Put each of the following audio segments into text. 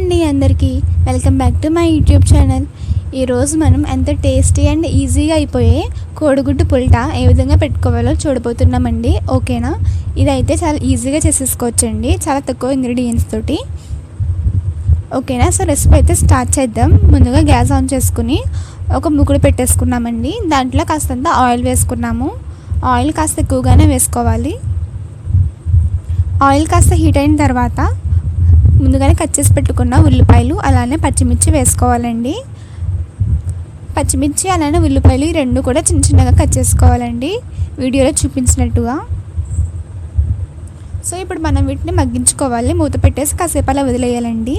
అండి అందరికీ welcome back to my YouTube channel. ఈరోజు మనం ఎంత టేస్టీ అండ్ ఈజీగా అయిపోయే కోడిగుడ్డు పుల్టా ఏ విధంగా పెట్టుకోవాలో చూడబోతున్నామండి. ఓకేనా? ఇదైతే చాలా ఈజీగా చేసేసుకోవచ్చండి, చాలా తక్కువ ఇంగ్రీడియంట్స్ తోటి. ఓకేనా? సో రెసిపీ అయితే స్టార్ట్ చేద్దాం. ముందుగా గ్యాస్ ఆన్ చేసుకుని ఒక మూకుడు పెట్టేసుకున్నామండి. దాంట్లో కాస్తంత ఆయిల్ వేసుకున్నాము. ఆయిల్ కాస్త ఎక్కువగానే వేసుకోవాలి. ఆయిల్ కాస్త హీట్ అయిన తర్వాత ముందుగానే కట్ చేసి పెట్టుకున్న ఉల్లిపాయలు అలానే పచ్చిమిర్చి వేసుకోవాలండి. పచ్చిమిర్చి అలానే ఉల్లిపాయలు ఈ రెండు కూడా చిన్న చిన్నగా కట్ చేసుకోవాలండి, వీడియోలో చూపించినట్టుగా. సో ఇప్పుడు మనం వీటిని మగ్గించుకోవాలి. మూత పెట్టేసి కాసేపు అలా వదిలేయాలండి,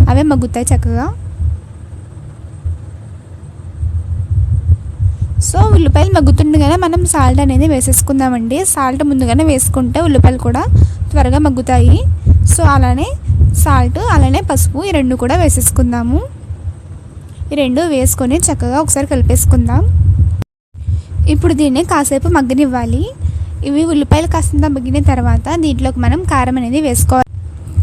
అవే మగ్గుతాయి చక్కగా. సో ఉల్లిపాయలు మగ్గుతుండగానే మనం సాల్ట్ అనేది వేసేసుకుందామండి. సాల్ట్ ముందుగానే వేసుకుంటే ఉల్లిపాయలు కూడా త్వరగా మగ్గుతాయి. సో అలానే సాల్ట్ అలానే పసుపు ఈ రెండు కూడా వేసేసుకుందాము. ఈ రెండు వేసుకొని చక్కగా ఒకసారి కలిపేసుకుందాం. ఇప్పుడు దీన్ని కాసేపు మగ్గనివ్వాలి. ఇవి ఉల్లిపాయలు కాస్తంత మగ్గిన తర్వాత దీంట్లోకి మనం కారం అనేది వేసుకోవాలి.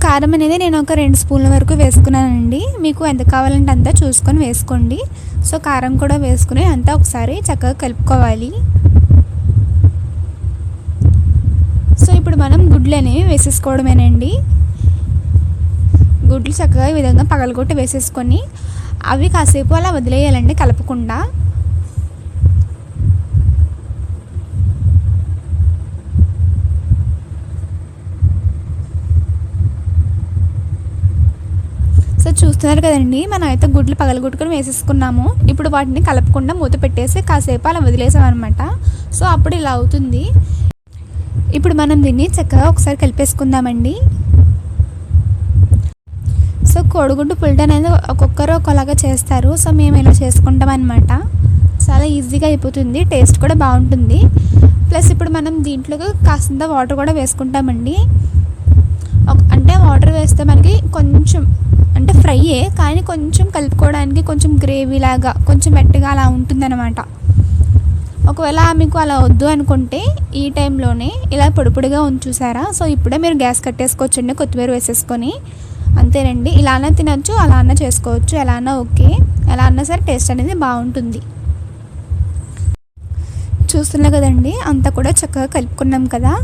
కారం అనేది నేను ఒక 2 స్పూన్ల వరకు వేసుకున్నానండి. మీకు ఎంత కావాలంటే అంతా చూసుకొని వేసుకోండి. సో కారం కూడా వేసుకుని అంతా ఒకసారి చక్కగా కలుపుకోవాలి. సో ఇప్పుడు మనం గుడ్లు అనేవి వేసేసుకోవడమేనండి. గుడ్లు చక్కగా ఈ విధంగా పగలగొట్టి వేసేసుకొని అవి కాసేపు అలా వదిలేయాలండి కలపకుండా. సో చూస్తున్నారు కదండి, మనం అయితే గుడ్లు పగలగొట్టుకొని వేసేసుకున్నాము. ఇప్పుడు వాటిని కలపకుండా మూత పెట్టేసి కాసేపు అలా వదిలేసామన్నమాట. సో అప్పుడు ఇలా అవుతుంది. ఇప్పుడు మనం దీన్ని చక్కగా ఒకసారి కలిపేసుకుందామండి. సో కోడిగుడ్డు పుల్టా అనేది ఒక్కొక్కరు ఒకలాగా చేస్తారు. సో మేము ఇలా చేసుకుంటాం అనమాట. చాలా ఈజీగా అయిపోతుంది, టేస్ట్ కూడా బాగుంటుంది. ప్లస్ ఇప్పుడు మనం దీంట్లోకి కాస్తంత వాటర్ కూడా వేసుకుంటామండి. అంటే వాటర్ వేస్తే మనకి కొంచెం అంటే ఫ్రైయే కానీ కొంచెం కలుపుకోవడానికి కొంచెం గ్రేవీ లాగా కొంచెం మెత్తగా అలా ఉంటుందన్నమాట. ఒకవేళ మీకు అలా వద్దు అనుకుంటే ఈ టైంలోనే ఇలా పొడి పొడిగా ఉంచూసారా. సో ఇప్పుడే మీరు గ్యాస్ కట్టేసుకోవచ్చండి, కొత్తిమీర వేసేసుకొని. అంతేనండి, ఇలా అన్నా తినచ్చు, అలా అన్నా చేసుకోవచ్చు, ఎలా అన్నా ఓకే. ఎలా అన్నా సరే టేస్ట్ అనేది బాగుంటుంది. చూస్తున్నా కదండి, అంతా కూడా చక్కగా కలుపుకున్నాం కదా.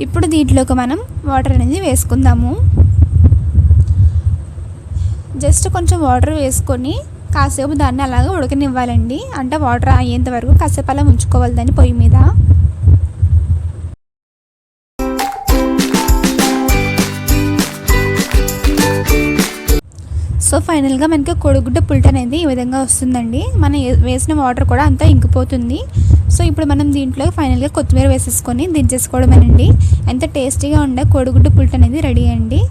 ఇప్పుడు దీంట్లోకి మనం వాటర్ అనేది వేసుకుందాము. జస్ట్ కొంచెం వాటర్ వేసుకొని కాసేపు దాన్ని అలాగే ఉడకనివ్వాలండి. అంటే వాటర్ అయ్యేంత వరకు కాసేపు అలా ఉంచుకోవాలి దాన్ని పొయ్యి మీద. సో ఫైనల్గా మనకి కోడిగుడ్డ పుల్టా అనేది ఈ విధంగా వస్తుందండి. మనం వేసిన వాటర్ కూడా అంతా ఇంకిపోతుంది. సో ఇప్పుడు మనం దీంట్లో ఫైనల్గా కొత్తిమీర వేసేసుకొని దించేసుకోవడమేనండి. ఎంత టేస్టీగా ఉండే కోడిగుడ్డ పుల్టా అనేది రెడీ అండి.